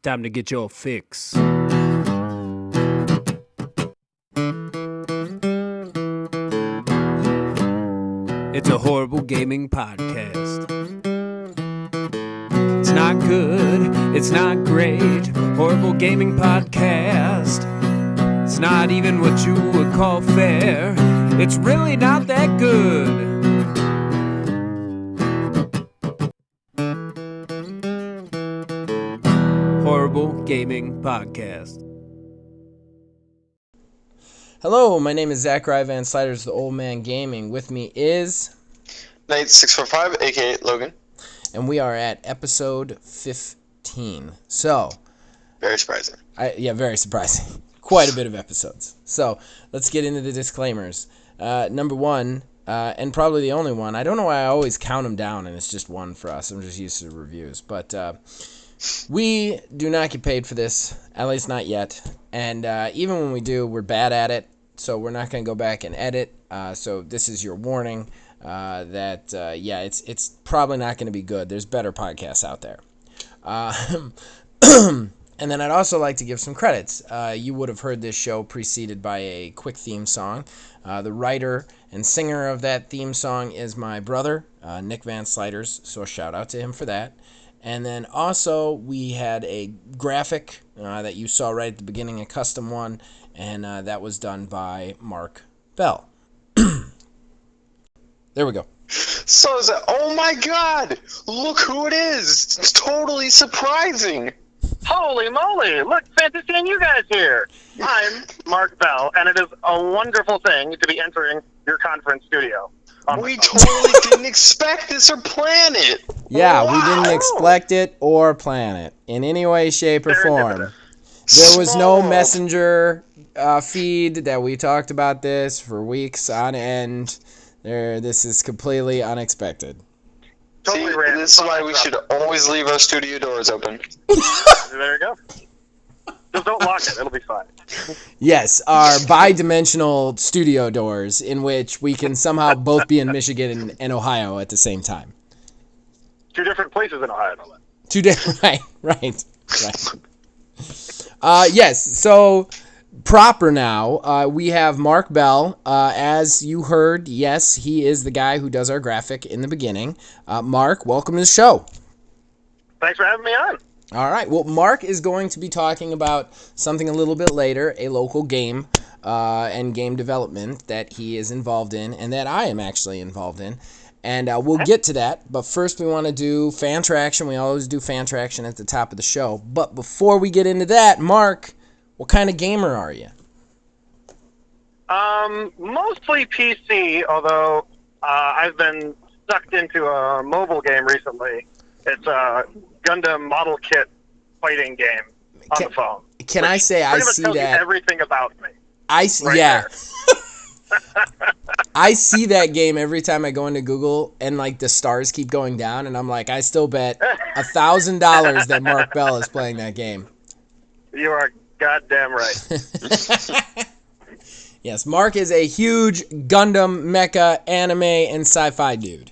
Time to get your fix. It's a horrible gaming podcast. It's not good, it's not great. Horrible gaming podcast. It's not even what you would call fair. It's really not that good. Horrible Gaming Podcast. Hello, my name is Zachary Van Sliders, the Old Man Gaming. With me is Knight645, aka Logan. And we are at episode 15. So, very surprising. Very surprising. Quite a bit of episodes. So, let's get into the disclaimers. Number one, and probably the only one, I don't know why I always count them down and it's just one for us. I'm just used to the reviews. But we do not get paid for this, at least not yet. And even when we do, we're bad at it. So we're not going to go back and edit. So this is your warning that, it's probably not going to be good. There's better podcasts out there. And then I'd also like to give some credits. You would have heard this show preceded by a quick theme song. The writer and singer of that theme song is my brother, Nick Van Sliders. So a shout out to him for that. And then also we had a graphic that you saw right at the beginning, a custom one, and that was done by Mark Bell. There we go. So is that, oh my god, look who it is. It's totally surprising. Holy moly, look, fancy seeing you guys here. I'm Mark Bell, and it is a wonderful thing to be entering your conference studio. We totally didn't expect this or plan it. Yeah, wow. We didn't expect it or plan it in any way, shape, or form. There was no messenger feed that we talked about this for weeks on end. This is completely unexpected. Totally See, random. this is why we should always leave our studio doors open. There you go. Just don't lock it. It'll be fine. Yes, our bi-dimensional studio doors in which we can somehow both be in Michigan and Ohio at the same time. Two different places in Ohio, no less. Two different, right. Yes, so proper now, we have Mark Bell. As you heard, yes, he is the guy who does our graphic in the beginning. Mark, welcome to the show. Thanks for having me on. All right. Well, Mark is going to be talking about something a little bit later, a local game and game development that he is involved in and that I am actually involved in. And we'll get to that. But first we want to do fan traction. We always do fan traction at the top of the show. But before we get into that, Mark, what kind of gamer are you? Mostly PC, although I've been sucked into a mobile game recently. It's a Gundam model kit fighting game on the phone. Can I say I see tells that? You everything about me. I see that game every time I go into Google and like the stars keep going down and I'm like, I still bet $1,000 that Mark Bell is playing that game. You are goddamn right. Yes, Mark is a huge Gundam, mecha, anime, and sci-fi dude.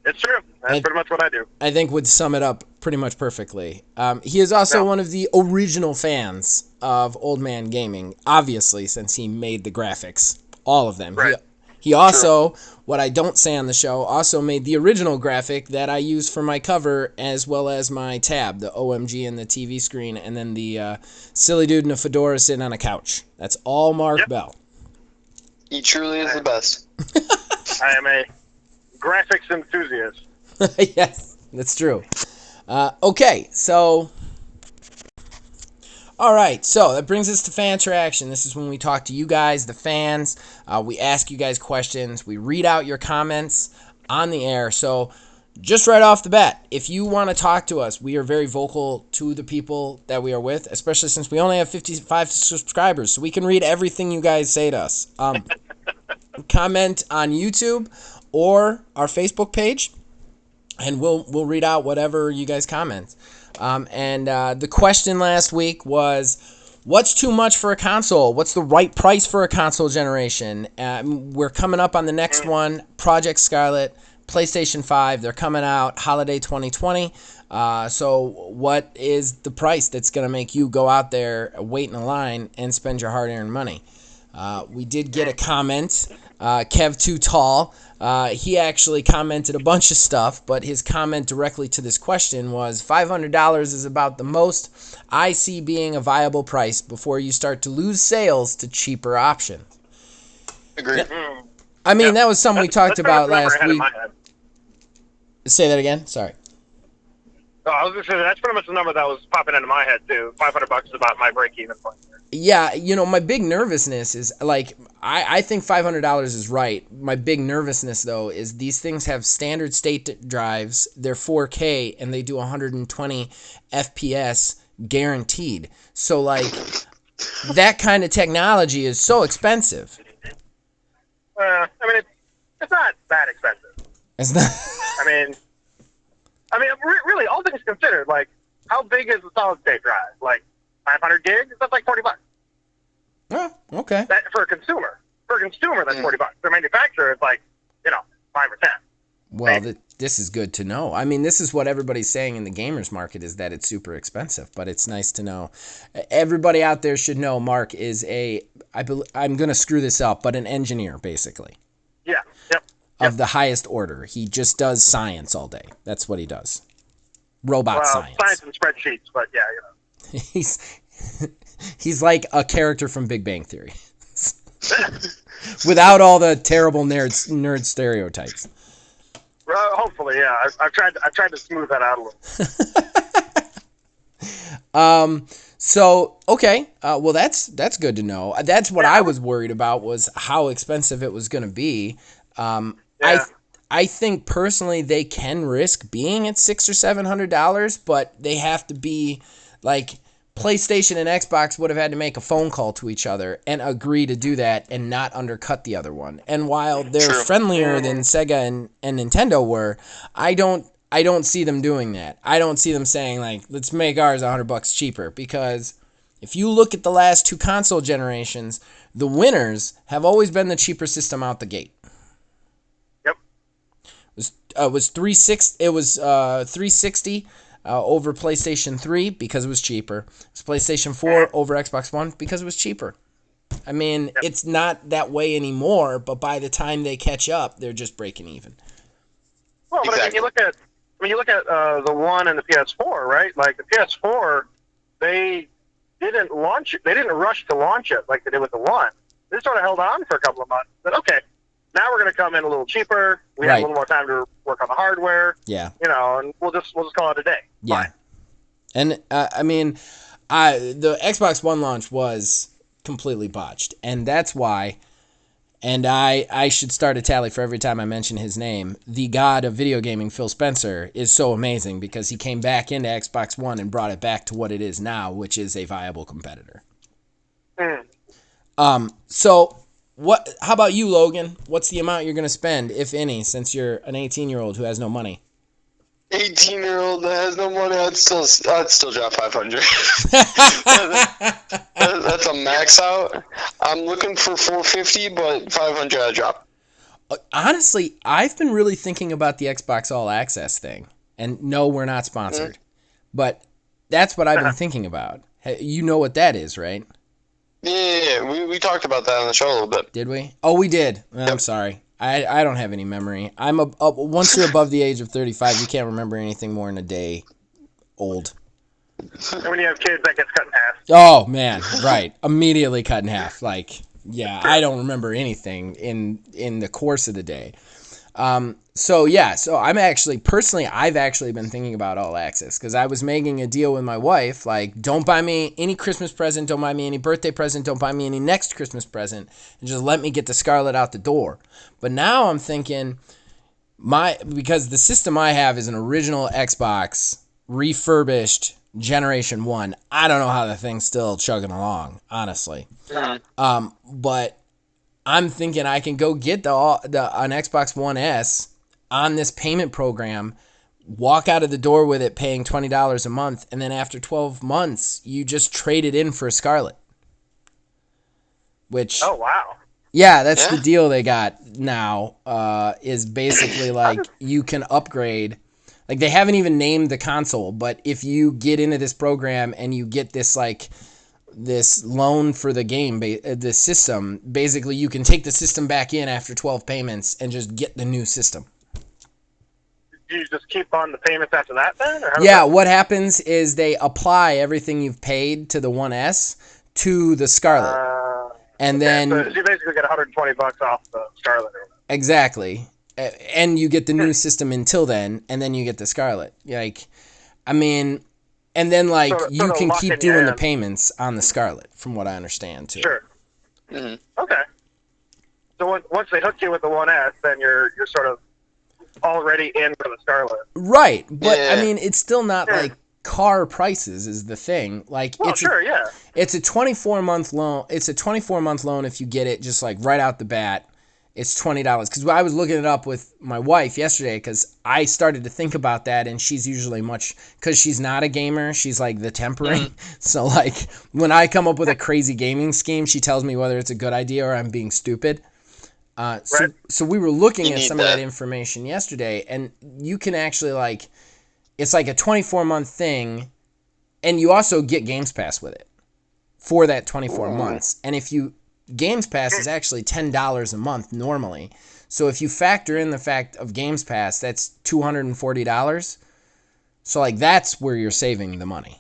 It's true. That's pretty much what I do. I think would sum it up pretty much perfectly. He is also one of the original fans of Old Man Gaming, obviously, since he made the graphics. All of them. Right. He also, what I don't say on the show, also made the original graphic that I use for my cover, as well as my tab, the OMG and the TV screen, and then the silly dude in a fedora sitting on a couch. That's all Mark Bell. He truly is the best. I am a graphics enthusiast. Yes, that's true. Okay, so... All right, so that brings us to fan traction. This is when we talk to you guys, the fans. We ask you guys questions. We read out your comments on the air. So just right off the bat, if you want to talk to us, we are very vocal to the people that we are with, especially since we only have 55 subscribers, so we can read everything you guys say to us. Comment on YouTube or our Facebook page, and we'll read out whatever you guys comment. The question last week was, what's too much for a console? What's the right price for a console generation? We're coming up on the next one, Project Scarlet, PlayStation 5. They're coming out holiday 2020. So what is the price that's going to make you go out there, wait in a line, and spend your hard-earned money? We did get a comment. Kev Too Tall. He actually commented a bunch of stuff, but his comment directly to this question was $500 is about the most I see being a viable price before you start to lose sales to cheaper options. Agreed. Yeah. I mean, that was something we talked about last week. Say that again? Sorry. Oh, I was going to say, that's pretty much the number that was popping into my head, too. $500 is about my break-even point. Yeah, my big nervousness is, like, I think $500 is right. My big nervousness, though, is these things have standard state drives, they're 4K, and they do 120 FPS guaranteed. So, like, that kind of technology is so expensive. I mean, it's not that expensive. It's not. I mean, really, all things considered, like, how big is the solid-state drive? Like, 500 gigs? That's like $40. Oh, okay. That, for a consumer, that's $40. For a manufacturer, it's like, 5 or 10. Well, this is good to know. I mean, this is what everybody's saying in the gamers market is that it's super expensive, but it's nice to know. Everybody out there should know Mark is I'm going to screw this up, but an engineer, basically. Yeah, yep. Of the highest order. He just does science all day. That's what he does. Robot science. Science and spreadsheets, but yeah, He's like a character from Big Bang Theory. Without all the terrible nerd stereotypes. Hopefully, yeah. I've tried to smooth that out a little. So okay. Well, that's good to know. That's what I was worried about, was how expensive it was going to be. I think personally they can risk being at $600 or $700, but they have to be like PlayStation and Xbox would have had to make a phone call to each other and agree to do that and not undercut the other one. And while they're friendlier than Sega and Nintendo were, I don't see them doing that. I don't see them saying, like, let's make ours $100 cheaper, because if you look at the last two console generations, the winners have always been the cheaper system out the gate. Yep. It was 360 over PlayStation 3 because it was cheaper. It was PlayStation 4 over Xbox One because it was cheaper. I mean, It's not that way anymore, but by the time they catch up, they're just breaking even. Well, but exactly. When you look at the One and the PS4, right? Like the PS4, they didn't launch it. They didn't rush to launch it like they did with the One. They sort of held on for a couple of months. But okay, now we're going to come in a little cheaper. We have a little more time to work on the hardware. Yeah. And we'll just call it a day. Yeah. Fine. And the Xbox One launch was completely botched, and that's why. And I should start a tally for every time I mention his name. The god of video gaming, Phil Spencer, is so amazing because he came back into Xbox One and brought it back to what it is now, which is a viable competitor. So how about you, Logan? What's the amount you're going to spend, if any, since you're an 18-year-old who has no money? 18-year-old that has no money, I'd still drop 500. That's a max out. I'm looking for 450, but 500 I'd drop. Honestly, I've been really thinking about the Xbox All Access thing. And no, we're not sponsored. But that's what I've been thinking about. You know what that is, right? Yeah. We talked about that on the show a little bit. Did we? Oh, we did. I'm sorry. I don't have any memory. Once you're above the age of 35, you can't remember anything more than a day old. And when you have kids, that gets cut in half. Oh, man. Right. Immediately cut in half. Like, yeah, I don't remember anything in the course of the day. So I've actually been thinking about All Access because I was making a deal with my wife, like, don't buy me any Christmas present, don't buy me any birthday present, don't buy me any next Christmas present, and just let me get the Scarlet out the door. But now I'm thinking, because the system I have is an original Xbox, refurbished Generation 1. I don't know how the thing's still chugging along, honestly. But I'm thinking I can go get an Xbox One S on this payment program, walk out of the door with it paying $20 a month, and then after 12 months, you just trade it in for a Scarlet. Which... Oh, wow. Yeah, that's the deal they got now, is basically like you can upgrade Like, they haven't even named the console, but if you get into this program and you get this, like, this loan for the game, the system, basically you can take the system back in after 12 payments and just get the new system. Do you just keep on the payments after that then? Or Yeah, what happens is they apply everything you've paid to the 1S to the Scarlet. And then... So you basically get $120 off the Scarlet. Exactly. And you get the new system until then, and then you get the Scarlet. Like, I mean... And then, like, you can keep doing the payments on the Scarlet, from what I understand, too. Sure. Mm-hmm. Okay. So once they hook you with the 1S, then you're sort of already in for the Scarlet. Right. But, I mean, it's still not, like, car prices is the thing. Like, it's a 24-month loan. It's a 24-month loan if you get it just, like, right out the bat. It's $20. Because I was looking it up with my wife yesterday because I started to think about that, and she's usually because she's not a gamer, she's like the tempering. So, like, when I come up with a crazy gaming scheme, she tells me whether it's a good idea or I'm being stupid. So we were looking at some of that information yesterday, and you can actually, like, it's like a 24-month thing, and you also get Games Pass with it for that 24 months. And if you... Games Pass is actually $10 a month normally. So if you factor in the fact of Games Pass, that's $240. So, like, that's where you're saving the money.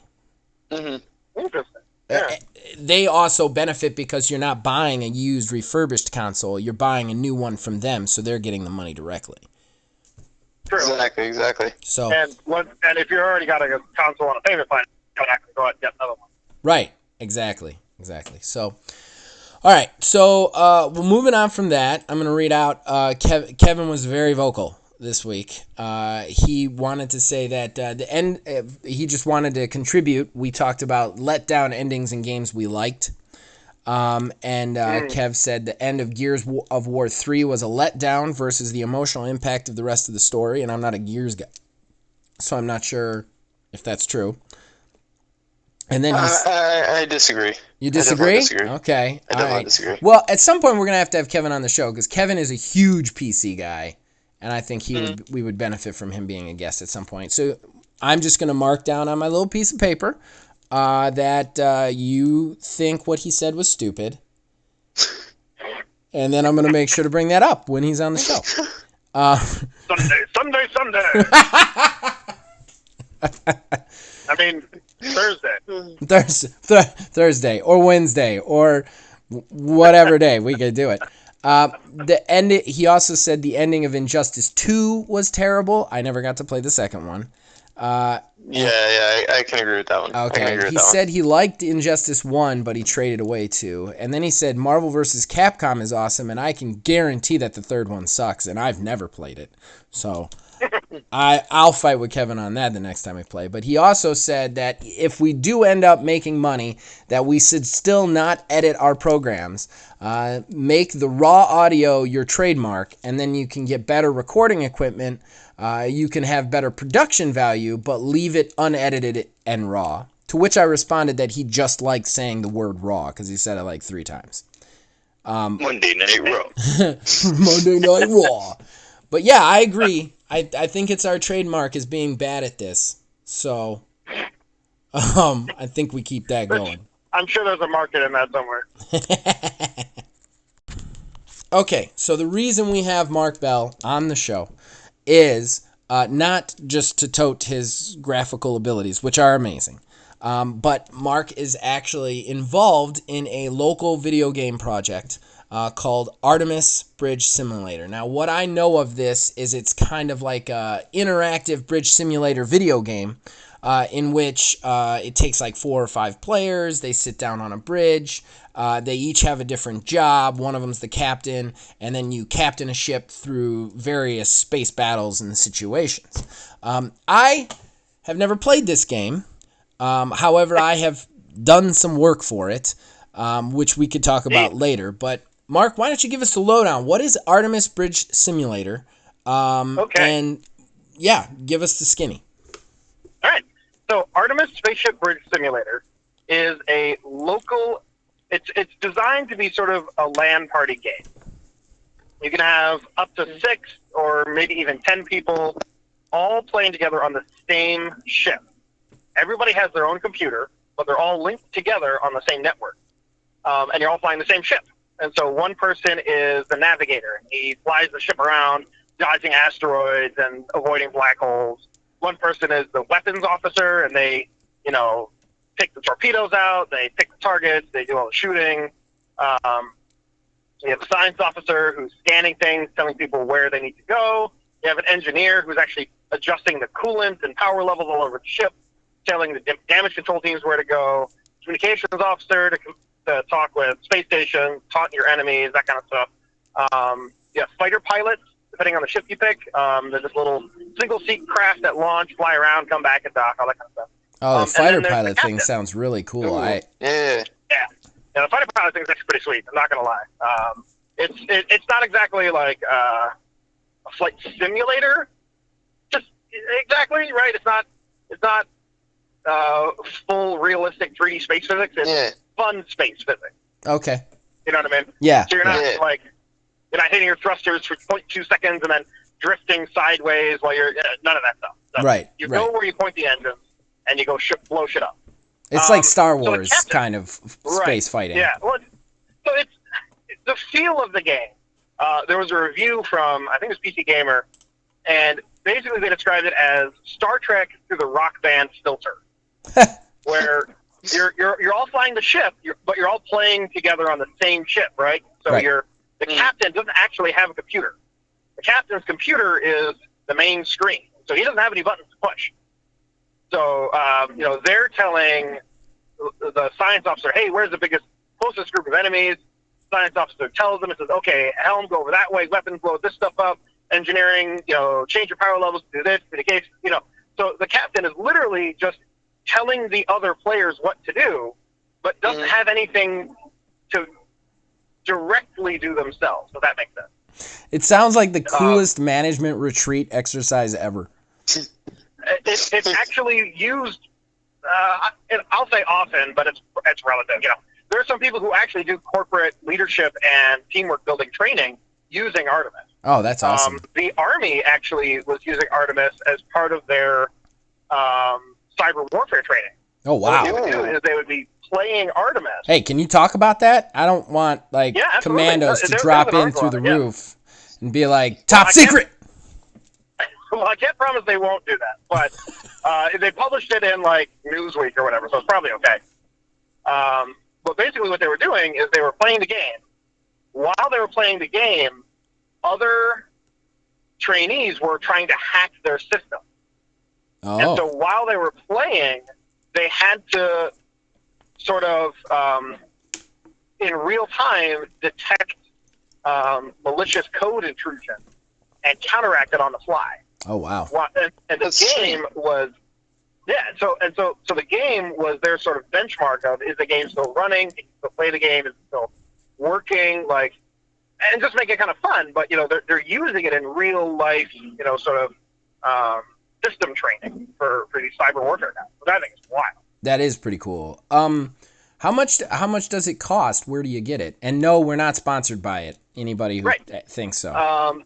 Mm-hmm. Interesting. Yeah. They also benefit because you're not buying a used refurbished console. You're buying a new one from them, so they're getting the money directly. True. Exactly. So, and if you're already got a console on a payment plan, you don't have to go out and get another one. Right. Exactly. So... All right, so we're moving on from that. I'm going to read out, Kevin was very vocal this week. He wanted to say that the end, he just wanted to contribute. We talked about letdown endings in games we liked. Kev said the end of Gears of War 3 was a letdown versus the emotional impact of the rest of the story, and I'm not a Gears guy, so I'm not sure if that's true. And then I disagree. You disagree? I disagree. Okay. I definitely disagree. Well, at some point we're gonna have to have Kevin on the show because Kevin is a huge PC guy, and I think we would benefit from him being a guest at some point. So I'm just gonna mark down on my little piece of paper that you think what he said was stupid, and then I'm gonna make sure to bring that up when he's on the show. Sunday. I mean, Thursday or Wednesday or whatever day we could do it. He also said the ending of Injustice 2 was terrible. I never got to play the second one. I can agree with that one. Okay, he said he liked Injustice 1, but he traded away 2. And then he said Marvel vs. Capcom is awesome, and I can guarantee that the third one sucks, and I've never played it. So... I'll fight with Kevin on that the next time we play. But he also said that if we do end up making money, that we should still not edit our programs. Make the raw audio your trademark, and then you can get better recording equipment. You can have better production value, but leave it unedited and raw. To which I responded that he just liked saying the word raw, because he said it like 3 times. Monday Night Raw. Monday Night Raw. But yeah, I agree. I think it's our trademark as being bad at this. So, I think we keep that going. I'm sure there's a market in that somewhere. Okay, so the reason we have Mark Bell on the show is not just to tote his graphical abilities, which are amazing, but Mark is actually involved in a local video game project called Artemis Bridge Simulator. Now, what I know of this is it's kind of like an interactive bridge simulator video game in which it takes like 4 or 5 players. They sit down on a bridge. They each have a different job. One of them's the captain, and then you captain a ship through various space battles and situations. I have never played this game. However, I have done some work for it, which we could talk about later. But Mark, why don't you give us the lowdown? What is Artemis Bridge Simulator? And yeah, give us the skinny. All right. So Artemis Spaceship Bridge Simulator is a local. It's designed to be sort of a LAN party game. You can have up to 6 or maybe even 10 people all playing together on the same ship. Everybody has their own computer, but they're all linked together on the same network. And you're all flying the same ship. And so one person is the navigator, and he flies the ship around, dodging asteroids and avoiding black holes. One person is the weapons officer, and they, pick the torpedoes out, they pick the targets, they do all the shooting. You have a science officer who's scanning things, telling people where they need to go. You have an engineer who's actually adjusting the coolant and power levels all over the ship, telling the damage control teams where to go. Communications officer to talk with space stations, taunt your enemies, that kind of stuff. You have fighter pilots, depending on the ship you pick. There's this little single-seat craft that launch, fly around, come back and dock, all that kind of stuff. Oh, the fighter pilot thing sounds really cool. Yeah. Yeah, the fighter pilot thing is actually pretty sweet. I'm not gonna lie. It's not exactly like a flight simulator. Just exactly right. It's not full realistic 3D space physics. It's fun space physics. Okay. You know what I mean? Yeah. So you're not you're not hitting your thrusters for 0.2 seconds and then drifting sideways while you're none of that stuff. So right. You go where you point the engines and you go blow shit up. It's like Star Wars so kind of space fighting. Yeah. Well, so it's the feel of the game. There was a review from, I think it was PC Gamer, and basically they described it as Star Trek through the Rock Band filter, where you're all flying the ship, but you're all playing together on the same ship, right? So the captain doesn't actually have a computer. The captain's computer is the main screen, so he doesn't have any buttons to push. So, they're telling the science officer, hey, where's the closest group of enemies? Science officer tells them, it says, okay, helm, go over that way, weapons, blow this stuff up, engineering, change your power levels, do this, communication, So the captain is literally just telling the other players what to do, but doesn't have anything to directly do themselves, so that makes sense. It sounds like the coolest management retreat exercise ever. It's actually used, I'll say often, but it's relative. There are some people who actually do corporate leadership and teamwork building training using Artemis. Oh, that's awesome. The Army actually was using Artemis as part of their cyber warfare training. Oh, wow. So what they would do is they would be playing Artemis. Hey, can you talk about that? I don't want, commandos to drop in through the roof and be like, top secret! Well, I can't promise they won't do that, but they published it in, Newsweek or whatever, so it's probably okay. But basically what they were doing is they were playing the game. While they were playing the game, other trainees were trying to hack their system. Oh. And so while they were playing, they had to sort of, in real time, detect malicious code intrusion and counteract it on the fly. Oh, wow. And the game was, so the game was their sort of benchmark of, is the game still running? Can you still play the game? Is it still working? And just make it kind of fun, but, they're using it in real life, sort of system training for these cyber warfare now. So I think it's wild. That is pretty cool. How much does it cost? Where do you get it? And no, we're not sponsored by it. Anybody who thinks so.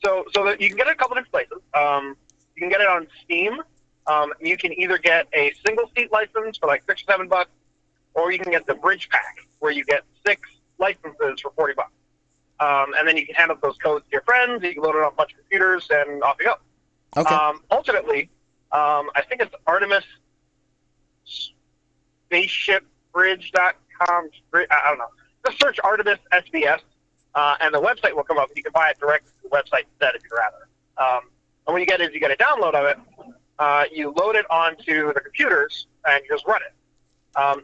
So you can get it a couple different places. You can get it on Steam. You can either get a single seat license for like $6 or $7, or you can get the Bridge Pack, where you get 6 licenses for $40. And then you can hand out those codes to your friends. You can load it on a bunch of computers, and off you go. Okay. Ultimately, I think it's Artemis Spaceship Bridge.com. I don't know. Just search Artemis SBS, and the website will come up. You can buy it direct to the website instead if you'd rather. And what you get is you get a download of it. You load it onto the computers, and you just run it.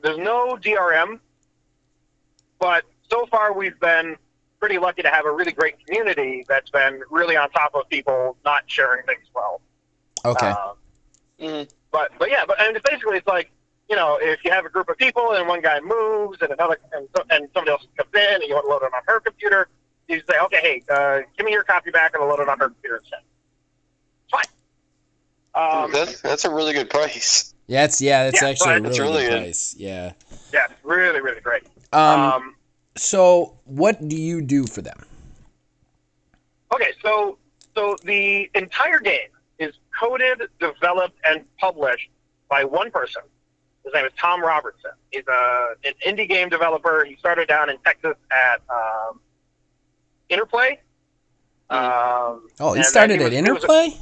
There's no DRM, but so far we've been pretty lucky to have a really great community that's been really on top of people not sharing things well. Okay. But basically it's like, if you have a group of people and one guy moves and somebody else comes in and you want to load it on her computer, you say, okay, hey, give me your copy back and I'll load it on her computer instead. It's fine. That's a really good price. That's actually a really good good. price. Yeah. Yeah, really, really great. So what do you do for them? Okay, so the entire game is coded, developed, and published by one person. His name is Tom Robertson. He's an indie game developer. He started down in Texas at Interplay. He started at Interplay?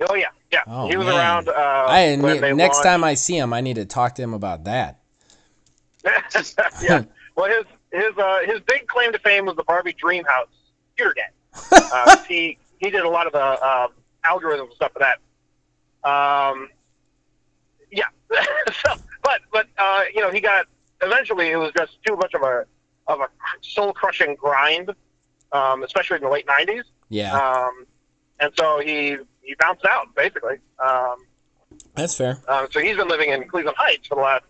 Oh, yeah. Oh, he was man. around when they next launched. time I see him, I need to talk to him about that. Yeah. Well, his big claim to fame was the Barbie Dreamhouse computer game. He did a lot of the algorithms and stuff for that. Yeah. but he got, eventually it was just too much of a soul crushing grind, especially in the late 90s. Yeah. And so he bounced out, basically. That's fair. So he's been living in Cleveland Heights for the last,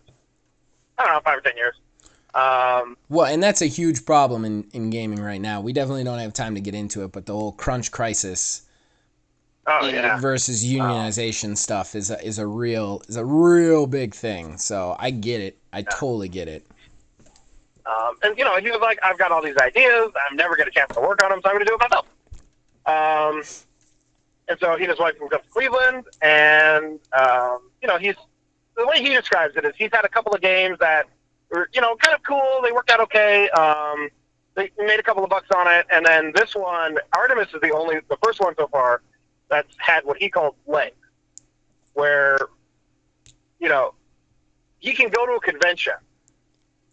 5 or 10 years. Well, and that's a huge problem in gaming right now. We definitely don't have time to get into it, but the whole crunch crisis versus unionization stuff is a real big thing. So I get it. I totally get it. And he was like, I've got all these ideas. I'm never get a chance to work on them, so I'm going to do it myself. And so he and his wife moved up to Cleveland, and he's, the way he describes it is he's had a couple of games that were, kind of cool. They worked out okay. They made a couple of bucks on it, and then this one, Artemis is the first one so far that's had what he calls legs, where, he can go to a convention,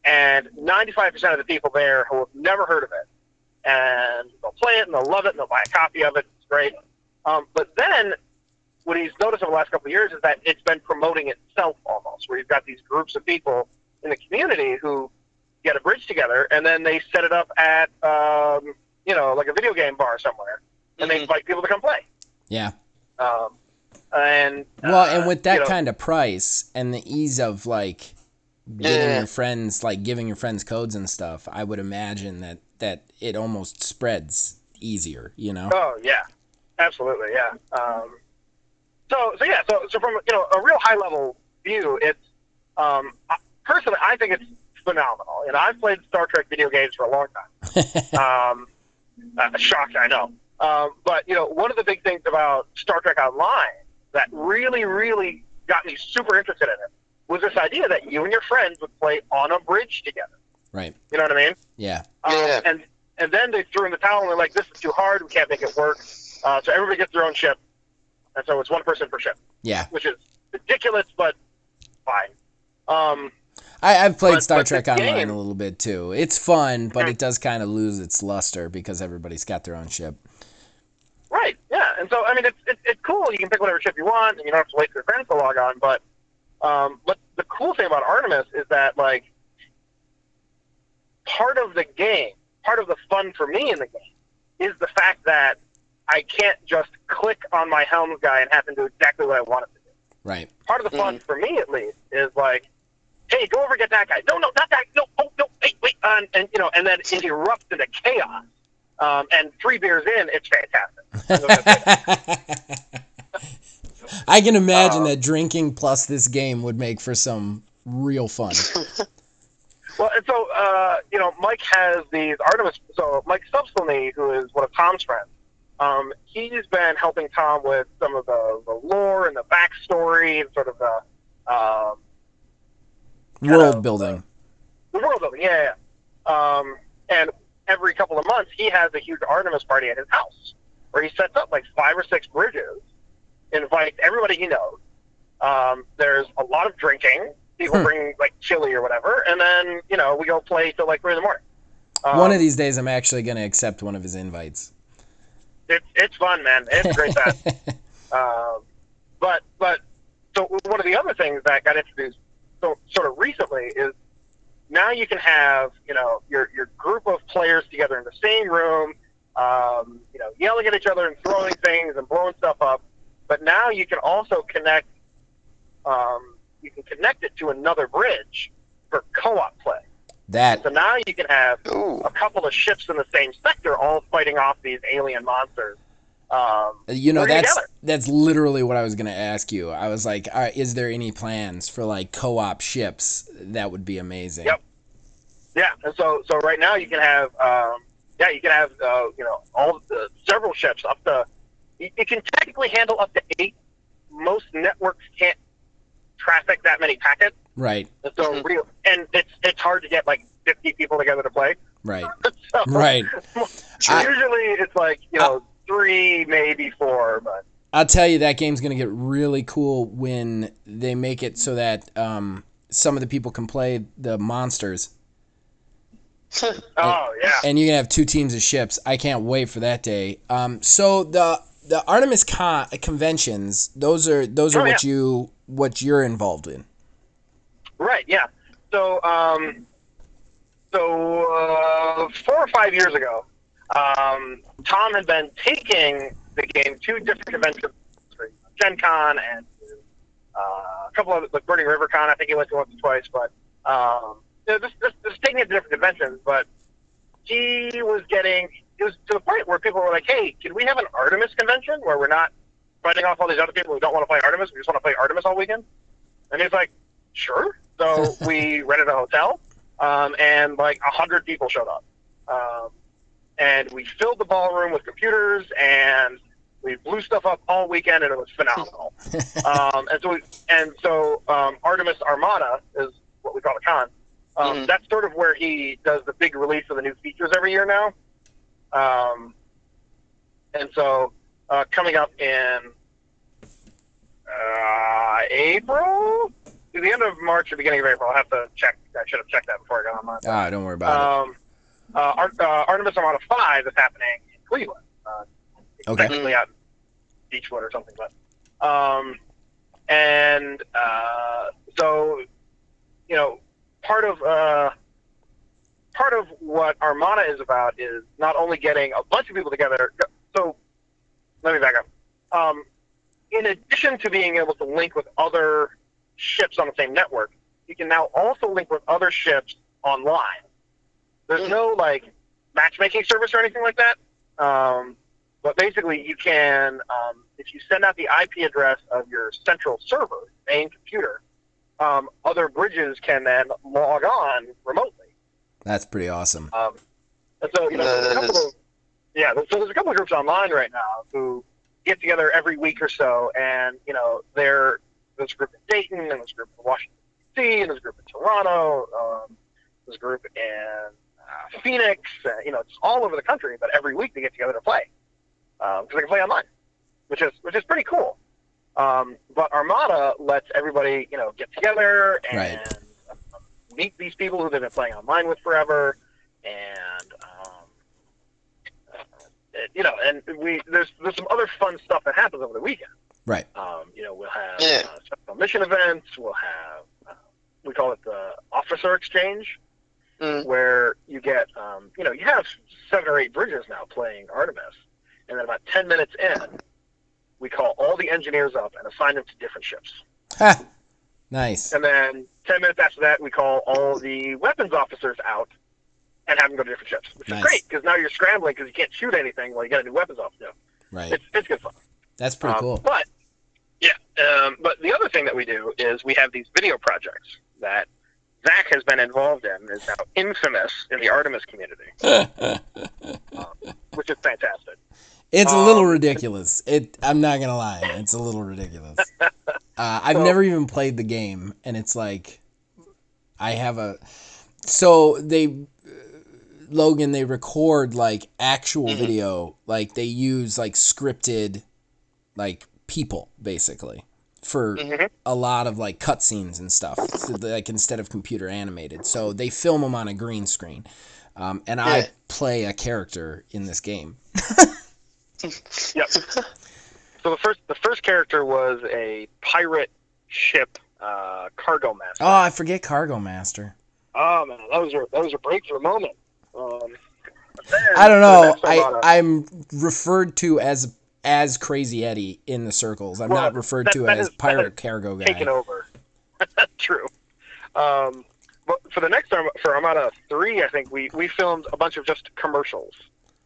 and 95% of the people there who have never heard of it, and they'll play it, and they'll love it, and they'll buy a copy of it. It's great. But then what he's noticed over the last couple of years is that it's been promoting itself almost, where you've got these groups of people in the community who get a bridge together, and then they set it up at, like a video game bar somewhere, and they invite people to come play. Yeah. And with that kind of price and the ease of getting your friends, giving your friends codes and stuff, I would imagine that it almost spreads easier, Oh yeah, absolutely, yeah. So from a real high level view, it's personally I think it's phenomenal. I've played Star Trek video games for a long time. Shocked, I know. But one of the big things about Star Trek Online that really, really got me super interested in it was this idea that you and your friends would play on a bridge together. Right. You know what I mean? Yeah. And then they threw in the towel and they're like, this is too hard. We can't make it work. So everybody gets their own ship. And so it's one person per ship. Yeah. Which is ridiculous, but fine. I've played Star Trek Online a little bit too. It's fun, but it does kind of lose its luster because everybody's got their own ship. Right, yeah. And so, it's cool. You can pick whatever ship you want, and you don't have to wait for your friends to log on. But the cool thing about Artemis is that, part of the game, part of the fun for me in the game, is the fact that I can't just click on my helms guy and have him do exactly what I want it to do. Right. Part of the fun for me, at least, is hey, go over and get that guy. No, not that guy. No, no, wait. And then it erupts into chaos. And 3 beers in, it's fantastic. I can imagine that drinking plus this game would make for some real fun. Well, and so, Mike has these Artemis. So Mike Subslany, who is one of Tom's friends, he's been helping Tom with some of the lore and the backstory and sort of the world building. The world building, yeah. And every couple of months, he has a huge Artemis party at his house, where he sets up 5 or 6 bridges, invites everybody he knows. There's a lot of drinking. People bring chili or whatever, and then we go play till 3 in the morning. One of these days, I'm actually going to accept one of his invites. It's fun, man. It's a great time. But so one of the other things that got introduced sort of recently is now you can have your group of players together in the same room, yelling at each other and throwing things and blowing stuff up. But now you can also connect. You can connect it to another bridge for co-op play. So now you can have a couple of ships in the same sector all fighting off these alien monsters. That's literally what I was going to ask you. I was like, all right, is there any plans for co-op ships? That would be amazing. Yep. Yeah, and so right now you can have all several ships up to it can technically handle up to 8. Most networks can't traffic that many packets. Right. So and it's hard to get like 50 people together to play. Right. So, Right. Usually it's like 3, maybe 4, but. I'll tell you, that game's going to get really cool when they make it so that some of the people can play the monsters. Oh, yeah. And you can have 2 teams of ships. I can't wait for that day. So the Artemis conventions, those are what you're involved in. Right, yeah. So 4 or 5 years ago, Tom had been taking the game to different conventions, Gen Con and a couple of like Burning River Con. I think he went to once or twice, but just taking it to different conventions. But it was to the point where people were like, "Hey, can we have an Artemis convention where we're not fighting off all these other people who don't want to play Artemis? We just want to play Artemis all weekend?" And he's like, "Sure." So we rented a hotel, and like 100 people showed up. And we filled the ballroom with computers, and we blew stuff up all weekend, and it was phenomenal. and so Artemis Armada is what we call the con. That's sort of where he does the big release of the new features every year now. And so coming up in April, to the end of March or beginning of April, I'll have to check. I should have checked that before I got online. Don't worry about it. Artemis Armada 5 is happening in Cleveland. Okay. Technically out in Beechwood or something, but so part of what Armada is about is not only getting a bunch of people together. So let me back up. In addition to being able to link with other ships on the same network, you can now also link with other ships online. There's no like matchmaking service or anything like that. But basically, you can, if you send out the IP address of your central server, main computer, other bridges can then log on remotely. That's pretty awesome. And so, there's a couple of groups online right now who get together every week or so, and there's a group in Dayton, and there's a group in Washington D.C., and there's a group in Toronto, there's a group in Phoenix, it's all over the country, but every week they get together to play because they can play online, which is pretty cool. But Armada lets everybody get together and meet these people who they've been playing online with forever, and there's some other fun stuff that happens over the weekend. Right. We'll have special mission events. We'll have we call it the officer exchange. Where you get, you have 7 or 8 bridges now playing Artemis, and then about 10 minutes in, we call all the engineers up and assign them to different ships. Nice. And then 10 minutes after that, we call all the weapons officers out and have them go to different ships, which is great, because now you're scrambling because you can't shoot anything while you got a new weapons officer. Right. It's good fun. That's pretty cool. But the other thing that we do is we have these video projects that Zach has been involved in, is now infamous in the Artemis community, which is fantastic. It's a little ridiculous. I'm not gonna lie, it's a little ridiculous. I've never even played the game, and it's like they record like actual video, like they use like scripted, like people basically. For a lot of like cutscenes and stuff, so like instead of computer animated, so they film them on a green screen, and I play a character in this game. Yep. So the first character was a pirate ship cargo master. Oh, I forget Cargo Master. Oh man, that was a break for a moment. I don't know. I'm referred to as Crazy Eddie in the circles. I'm not referred to as Pirate Cargo Guy. Taken over. True. But for the next for Armada 3, I think we filmed a bunch of just commercials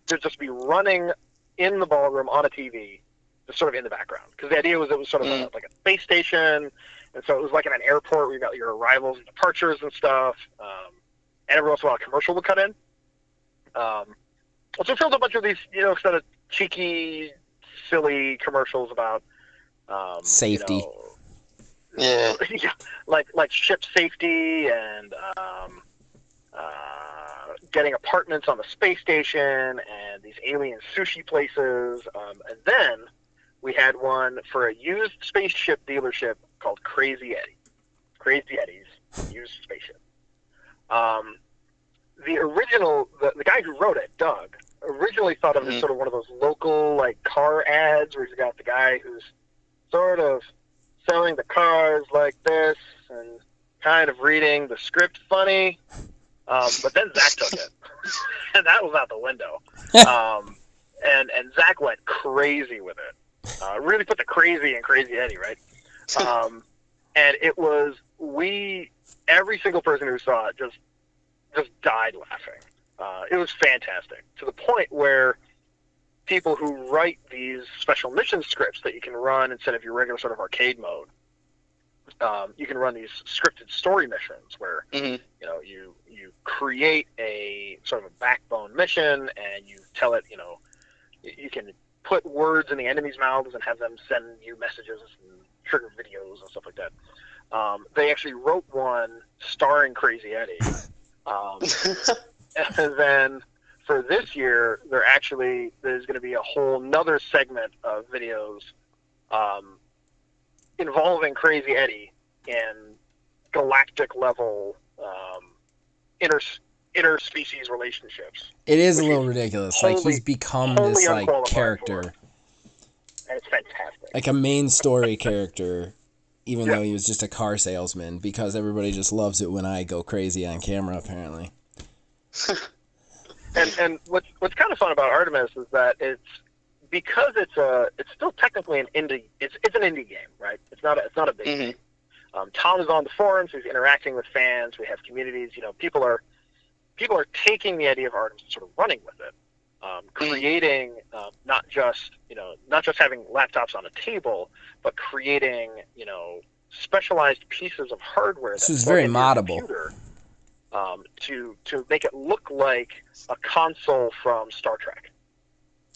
to just be running in the ballroom on a TV, just sort of in the background. Because the idea was it was sort of like a space station, and so it was like in an airport where you got your arrivals and departures and stuff. And every once in a while a commercial would cut in. So we filmed a bunch of these, sort of cheeky silly commercials about safety. Yeah. like ship safety and getting apartments on the space station and these alien sushi places. And then we had one for a used spaceship dealership called Crazy Eddie. Crazy Eddie's used spaceship. The original, the guy who wrote it, Doug, originally thought of it as sort of one of those local like car ads where he's got the guy who's sort of selling the cars like this and kind of reading the script funny. But then Zach took it, and that was out the window. And Zach went crazy with it. Really put the crazy in Crazy Eddie, right? And it was, every single person who saw it just died laughing. It was fantastic, to the point where people who write these special mission scripts that you can run instead of your regular sort of arcade mode, you can run these scripted story missions where you create a sort of a backbone mission and you tell it, you can put words in the enemy's mouths and have them send you messages and trigger videos and stuff like that. They actually wrote one starring Crazy Eddie. And then for this year, there's going to be a whole nother segment of videos involving Crazy Eddie in galactic level interspecies relationships. It is a little ridiculous. Like, he's become this like character. And it's fantastic. Like a main story character, even though he was just a car salesman, because everybody just loves it when I go crazy on camera, apparently. And what's kind of fun about Artemis is that it's still technically an indie. It's an indie game, right? It's not a big game. Tom is on the forums. He's interacting with fans. We have communities. People are taking the idea of Artemis and sort of running with it, creating not just having laptops on a table, but creating specialized pieces of hardware. This is very moddable. To make it look like a console from Star Trek.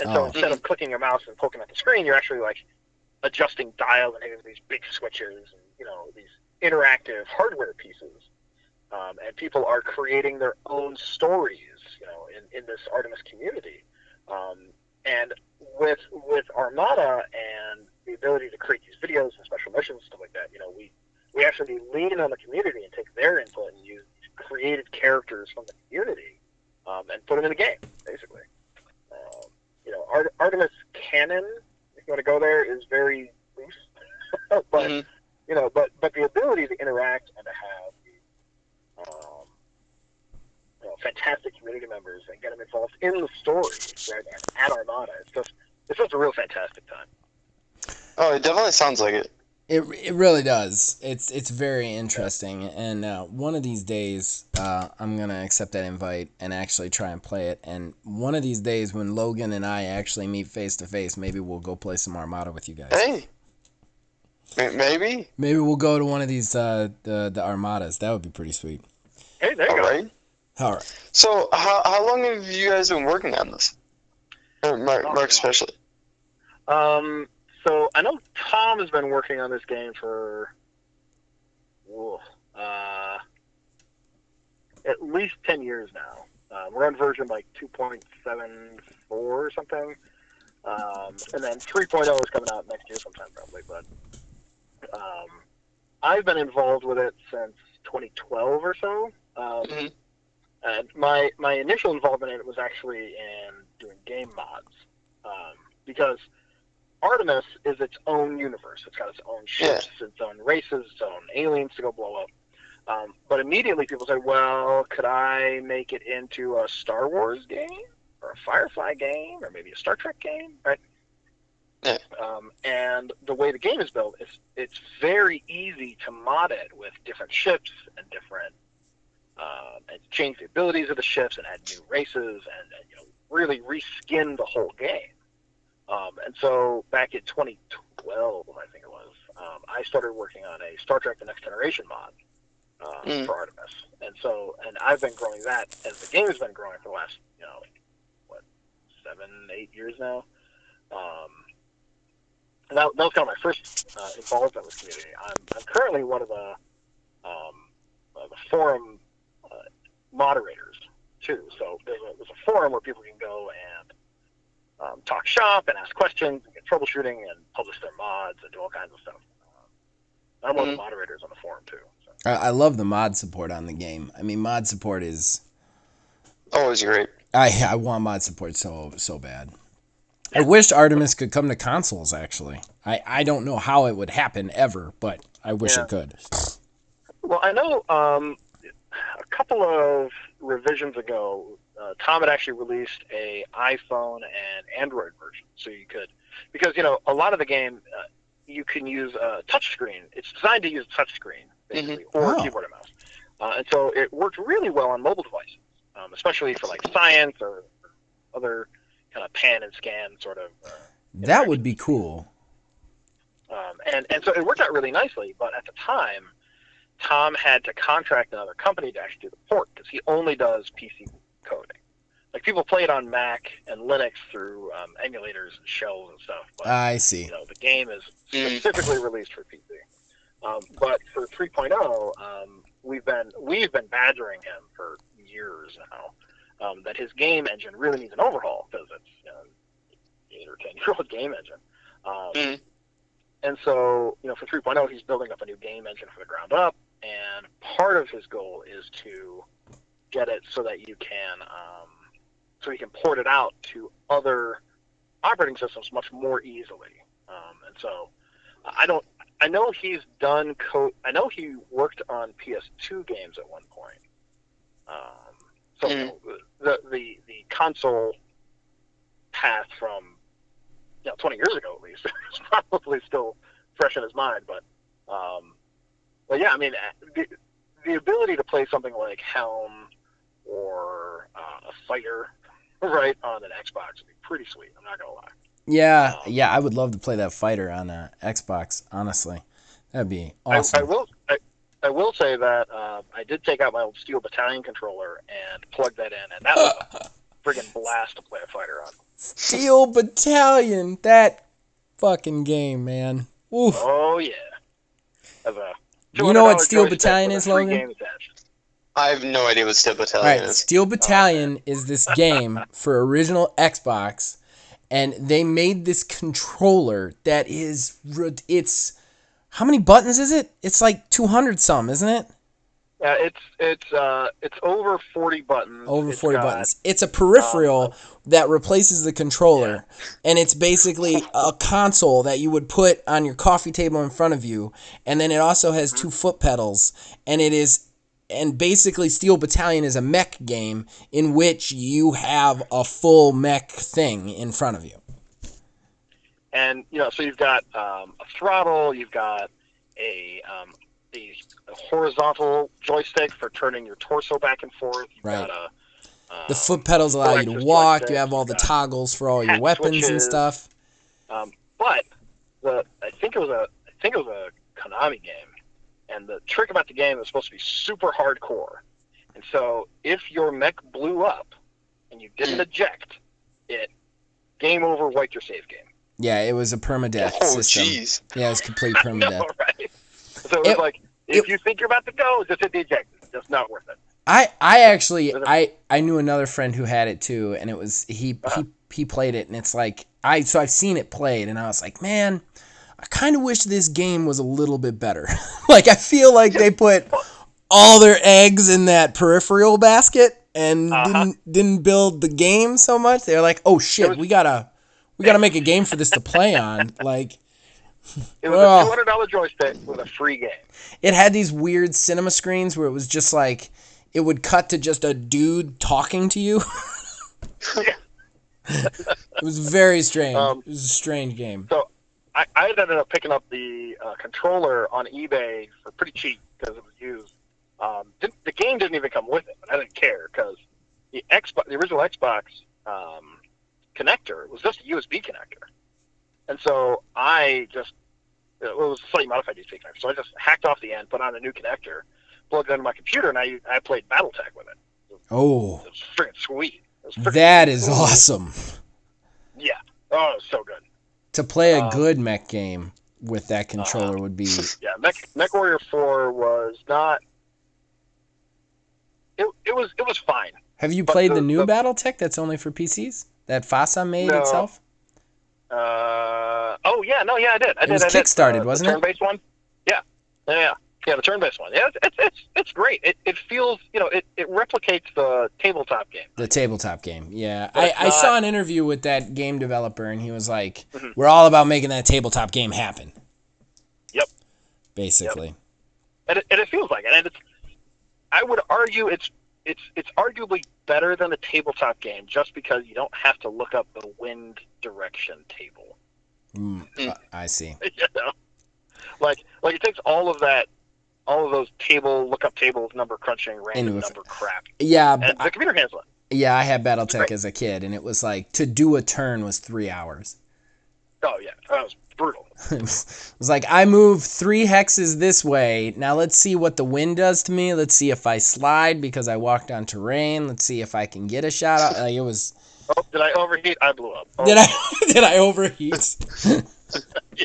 And so instead of clicking your mouse and poking at the screen, you're actually like adjusting dials and hitting these big switches and these interactive hardware pieces. And people are creating their own stories, in this Artemis community. And with Armada and the ability to create these videos and special missions and stuff like that, we actually lean on the community and take their input and use created characters from the community and put them in the game, basically. Artemis canon, if you want to go there, is very loose, but but the ability to interact and to have fantastic community members and get them involved in the story, right, at Armada, it's just a real fantastic time. Oh, it definitely sounds like it. It really does. It's very interesting, and one of these days I'm gonna accept that invite and actually try and play it. And one of these days, when Logan and I actually meet face to face, maybe we'll go play some Armada with you guys. Hey, maybe we'll go to one of these the Armadas. That would be pretty sweet. Hey, there you go. Right. All right. So how long have you guys been working on this? Mark especially. So I know Tom has been working on this game for at least 10 years now. We're on version like 2.74 or something. And then 3.0 is coming out next year sometime probably. But I've been involved with it since 2012 or so. And my initial involvement in it was actually in doing game mods. Because Artemis is its own universe. It's got its own ships, its own races, its own aliens to go blow up. But immediately people say, well, could I make it into a Star Wars game or a Firefly game or maybe a Star Trek game, right? Yeah. And the way the game is built, it's very easy to mod it with different ships and different and change the abilities of the ships and add new races and really reskin the whole game. And so back in 2012, I think it was, I started working on a Star Trek The Next Generation mod for Artemis. And I've been growing that as the game has been growing for the last, 7-8 years now. that was kind of my first involvement with community. I'm currently one of the forum moderators too. So there's a forum where people can go and talk shop and ask questions and get troubleshooting and publish their mods and do all kinds of stuff. I'm one of the moderators on the forum too. So. I love the mod support on the game. I mean, mod support is always great. I want mod support so bad. I wish Artemis could come to consoles, actually. I don't know how it would happen ever, but I wish it could. Well, I know a couple of revisions ago, Tom had actually released a iPhone and Android version, so you could, because a lot of the game you can use a touchscreen. It's designed to use a touchscreen basically, or a keyboard and mouse, and so it worked really well on mobile devices, especially for like science or other kind of pan and scan sort of. That would be cool. And so it worked out really nicely, but at the time, Tom had to contract another company to actually do the port because he only does PC coding. Like people play it on Mac and Linux through emulators and shells and stuff. But, I see. The game is specifically released for PC. But for 3.0, we've been badgering him for years now that his game engine really needs an overhaul because it's 8 or 10-year-old game engine. And so, for 3.0, he's building up a new game engine from the ground up, and part of his goal is to get it so that you can, so he can port it out to other operating systems much more easily. And so, I know he's done code. I know he worked on PS2 games at one point. So the console path from 20 years ago at least is probably still fresh in his mind, but yeah, I mean the ability to play something like Helm or a fighter right on an Xbox would be pretty sweet. I'm not gonna lie. Yeah, I would love to play that fighter on a Xbox. Honestly, that'd be awesome. I will say that I did take out my old Steel Battalion controller and plug that in, and that was a friggin' blast to play a fighter on. Steel Battalion, that fucking game, man. Oof. Oh yeah. You know what Steel Battalion is, Logan? I have no idea what Steel Battalion All right, is. Steel Battalion is this game for original Xbox, and they made this controller that it's how many buttons is it? It's like 200 some, isn't it? Yeah, it's over 40 buttons. Over 40 buttons. It's a peripheral that replaces the controller, and it's basically a console that you would put on your coffee table in front of you, and then it also has 2 foot pedals, and basically Steel Battalion is a mech game in which you have a full mech thing in front of you. And so you've got a throttle, you've got a horizontal joystick for turning your torso back and forth. You've got the foot pedals allow you to walk. You have all the toggles for all your weapons switches, and stuff. But I think it was a Konami game, and the trick about the game is supposed to be super hardcore. And so if your mech blew up and you didn't eject, it game over, wiped your save game. Yeah, it was a permadeath system. Jeez. Yeah, it was complete permadeath. No, right? So it was if you think you're about to go, just hit the eject. It's just not worth it. I actually knew another friend who had it too, and it was he played it, and it's like I've seen it played, and I was like, man, I kind of wish this game was a little bit better. Like I feel like they put all their eggs in that peripheral basket and didn't build the game so much. They're like, oh shit, we gotta make a game for this to play on. Like it was a $200 joystick with a free game. It had these weird cinema screens where it was just like it would cut to just a dude talking to you. It was very strange. It was a strange game. So I ended up picking up the controller on eBay for pretty cheap because it was used. The game didn't even come with it, but I didn't care because the original Xbox connector was just a USB connector, and so it was a slightly modified USB connector. So I just hacked off the end, put on a new connector, plugged it into my computer, and I played BattleTech with it. It was freaking sweet. That is awesome. Yeah. Oh, it was so good. To play a good mech game with that controller would be... Yeah, Mech Warrior 4 was not... It was fine. Have you played the new BattleTech that's only for PCs? That FASA made itself? I did. It was kickstarted, wasn't it? The turn-based one? Yeah, the turn-based one. Yeah, it's great. It feels, it replicates the tabletop game. The tabletop game, yeah. I saw an interview with that game developer, and he was like, we're all about making that tabletop game happen. Yep. Basically. Yep. And it feels like it. And I would argue it's arguably better than the tabletop game just because you don't have to look up the wind direction table. I see. Like it takes all of those lookup tables, number crunching, random number crap. Yeah, and the computer handles it. Yeah, I had BattleTech as a kid, and it was like to do a turn was 3 hours. Oh yeah, that was brutal. It was like, I move 3 hexes this way. Now let's see what the wind does to me. Let's see if I slide because I walked on terrain. Let's see if I can get a shot out. Like, it was. Oh, did I overheat? I blew up. Oh. Did I overheat? Yeah.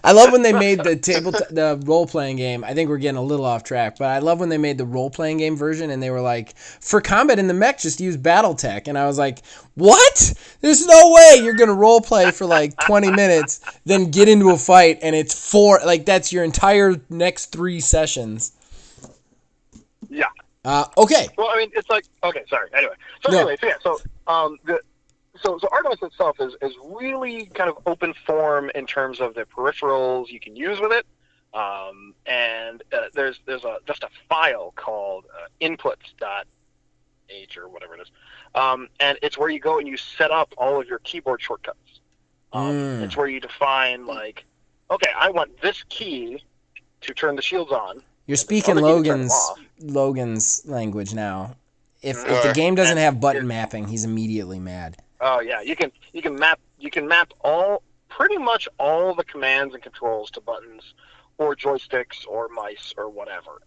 I love when they made the role-playing game. I think we're getting a little off track, but I love when they made the role-playing game version, and they were like, for combat in the mech, just use BattleTech. And I was like, what? There's no way you're going to role-play for like 20 minutes, then get into a fight, and it's 4, like that's your entire next 3 sessions. Yeah. Okay. Well, I mean, it's like, okay, sorry. Anyway. So Artemis itself is really kind of open form in terms of the peripherals you can use with it, and there's just a file called inputs.h or whatever it is, and it's where you go and you set up all of your keyboard shortcuts. It's where you define like, okay, I want this key to turn the shields on. You're speaking Logan's language now. If the game doesn't have button mapping, he's immediately mad. Oh yeah, you can map pretty much all the commands and controls to buttons or joysticks or mice or whatever.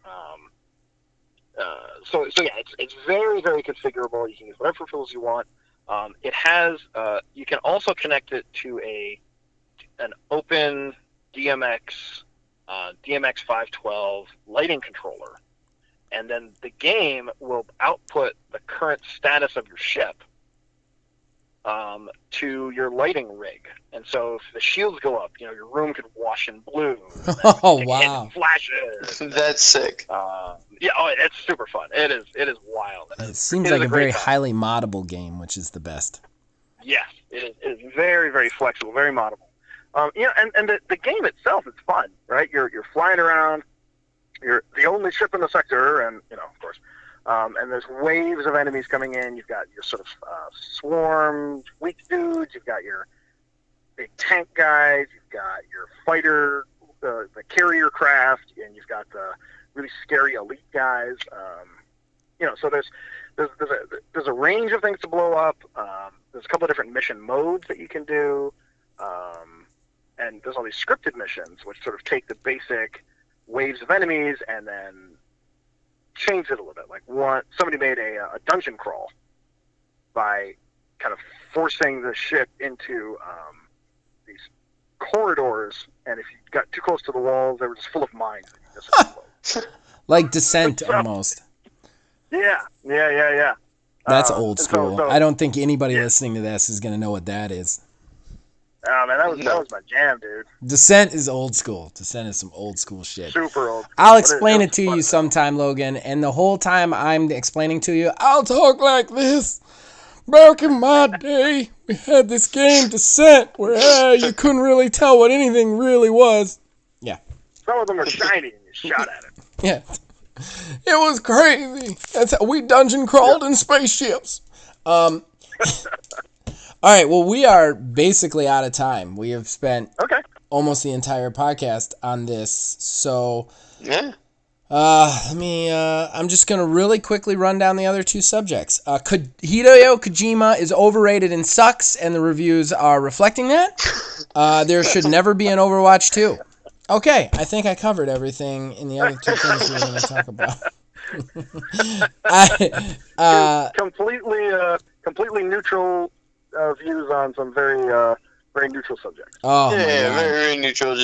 So yeah, it's very, very configurable. You can use whatever peripherals you want. It has you can also connect it to an open DMX 512 lighting controller, and then the game will output the current status of your ship to your lighting rig. And so if the shields go up, your room could wash in blue. Oh, wow. Flashes. That's sick. It's super fun. It is wild. It seems like a very highly moddable game, which is the best. Yes, it is very, very flexible, very moddable. And the game itself is fun, right? You're flying around. You're the only ship in the sector, and, of course, and there's waves of enemies coming in. You've got your sort of swarm weak dudes. You've got your big tank guys. You've got your fighter, the carrier craft, and you've got the really scary elite guys. So there's a range of things to blow up. There's a couple of different mission modes that you can do, and there's all these scripted missions which sort of take the basic waves of enemies and then change it a little bit. Like somebody made a dungeon crawl by kind of forcing the ship into these corridors, and if you got too close to the walls, they were just full of mines. Like Descent, almost. Yeah. That's old school. So, I don't think anybody listening to this is going to know what that is. Oh, man, that was my jam, dude. Descent is old school. Descent is some old school shit. Super old school. I'll explain it to you sometime, Logan, and the whole time I'm explaining to you, I'll talk like this. Back in my day, we had this game, Descent, where you couldn't really tell what anything really was. Yeah. Some of them are shiny, and you shot at it. Yeah. It was crazy. That's how we dungeon crawled in spaceships. All right, well, we are basically out of time. We have spent almost the entire podcast on this. So, yeah. I'm just going to really quickly run down the other 2 subjects. Hideo Kojima is overrated and sucks, and the reviews are reflecting that. There should never be an Overwatch 2. Okay, I think I covered everything in the other 2 things we were going to talk about. Completely neutral views on some very very neutral subject. Oh, my Yeah, God. very, very neutral.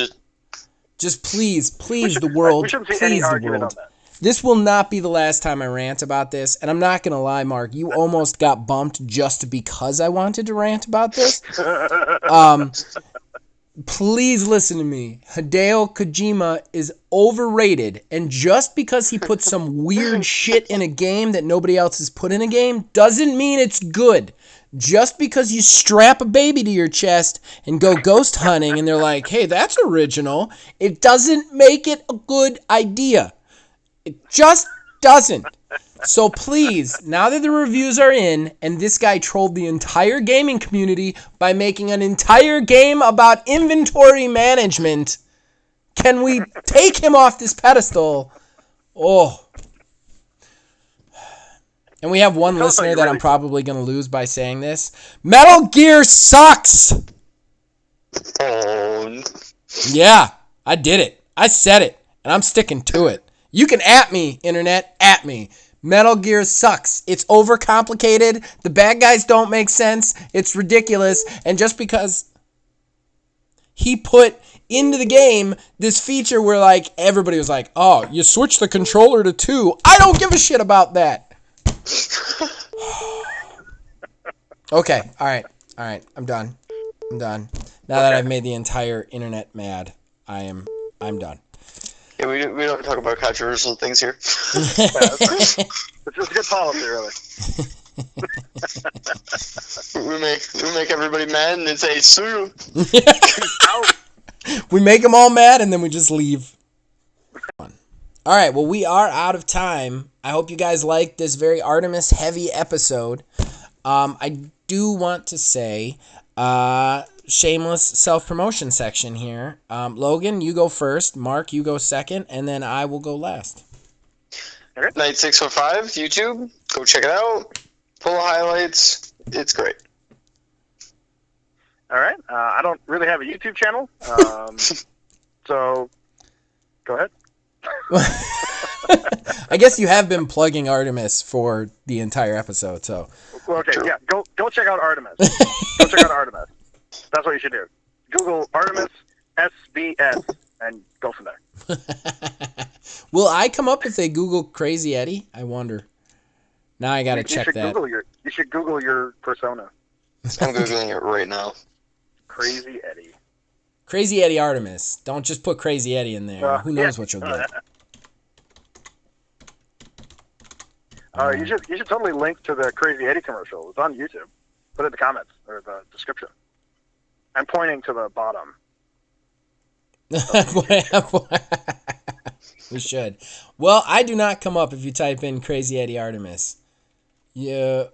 Just please, the world, We shouldn't see please any the argument world. on that. This will not be the last time I rant about this, and I'm not going to lie, Mark, you almost got bumped just because I wanted to rant about this. Please listen to me. Hideo Kojima is overrated, and just because he put some weird shit in a game that nobody else has put in a game doesn't mean it's good. Just because you strap a baby to your chest and go ghost hunting and they're like, hey, that's original, it doesn't make it a good idea. It just doesn't. So please, now that the reviews are in, and this guy trolled the entire gaming community by making an entire game about inventory management, can we take him off this pedestal? Oh. And we have one listener that I'm probably going to lose by saying this. Metal Gear sucks! Oh. Yeah, I did it. I said it, and I'm sticking to it. You can at me, internet, at me. Metal Gear sucks. It's overcomplicated. The bad guys don't make sense. It's ridiculous. And just because he put into the game this feature where like everybody was like, oh, you switch the controller to 2. I don't give a shit about that. Okay, all right. I'm done. Now that I've made the entire internet mad, I'm done. Yeah, we don't talk about controversial things here. It's just good policy, really. we make everybody mad and then say sue. We make them all mad and then we just leave. All right, well, we are out of time. I hope you guys liked this very Artemis heavy episode. I do want to say, shameless self-promotion section here. Logan, you go first. Mark, you go second, and then I will go last. Night 605 YouTube. Go check it out. Full of highlights. It's great. All right. I don't really have a YouTube channel, so go ahead. I guess you have been plugging Artemis for the entire episode, so. Well, okay, yeah. Go check out Artemis. Go check out Artemis. That's what you should do. Google Artemis SBS and go from there. Will I come up if they Google Crazy Eddie? I wonder. Now I gotta check that. You should Google your persona. I'm Googling it right now. Crazy Eddie. Crazy Eddie Artemis. Don't just put Crazy Eddie in there. Who knows what you'll get. You should totally link to the Crazy Eddie commercial. It's on YouTube. Put it in the comments or the description. I'm pointing to the bottom. We should. Well, I do not come up if you type in Crazy Eddie Artemis. Yeah,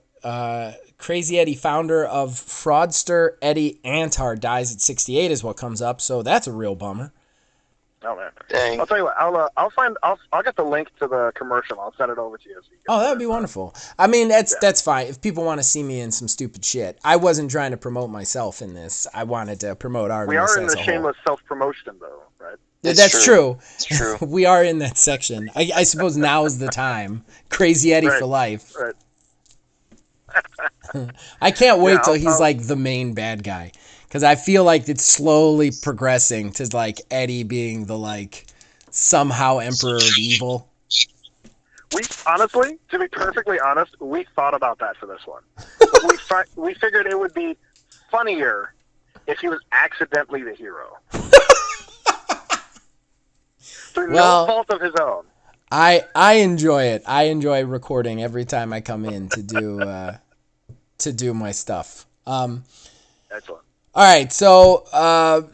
Crazy Eddie, founder of Fraudster Eddie Antar, dies at 68 is what comes up, so that's a real bummer. Oh man! Dang. I'll tell you what. I'll get the link to the commercial. I'll send it over to you. So you that would be wonderful. I mean, that's fine. If people want to see me in some stupid shit, I wasn't trying to promote myself in this. I wanted to promote Artemis. We are in as the a shameless self-promotion, though, right? That's true. It's true. We are in that section. I suppose now's the time. Crazy Eddie for life. Right. I can't wait till he's like the main bad guy. Because I feel like it's slowly progressing to like Eddie being the like somehow Emperor of Evil. We honestly, to be perfectly honest, we thought about that for this one. we figured it would be funnier if he was accidentally the hero. Through no fault of his own. I enjoy it. I enjoy recording every time I come in to do my stuff. Excellent. All right, so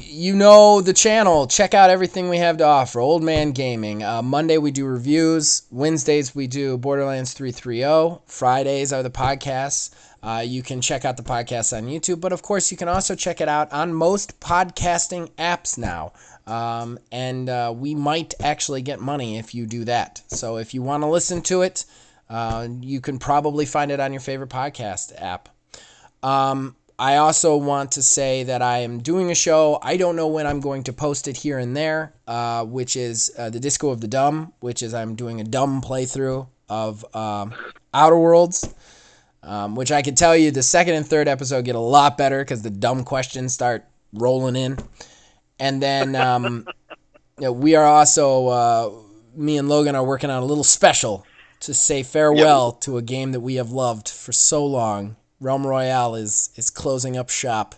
you know the channel. Check out everything we have to offer. Old Man Gaming. Monday we do reviews. Wednesdays we do Borderlands 330. Fridays are the podcasts. You can check out the podcast on YouTube, but of course you can also check it out on most podcasting apps now. And we might actually get money if you do that. So if you want to listen to it, you can probably find it on your favorite podcast app. I also want to say that I am doing a show. I don't know when I'm going to post it here and there, which is the Disco of the Dumb, which is I'm doing a dumb playthrough of Outer Worlds. which I could tell you the second and third episode get a lot better because the dumb questions start rolling in. And then we are also, me and Logan are working on a little special to say farewell to a game that we have loved for so long. Realm Royale is closing up shop.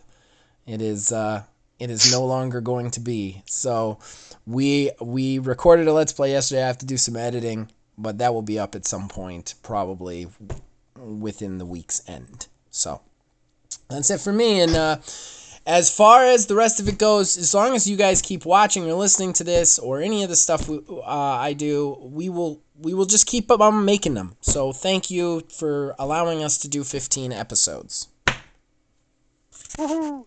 It is no longer going to be. So we recorded a Let's Play yesterday. I have to do some editing, but that will be up at some point, probably within the week's end. So that's it for me. And as far as the rest of it goes, as long as you guys keep watching or listening to this or any of the stuff I do, we will just keep on making them. So thank you for allowing us to do 15 episodes. Woohoo!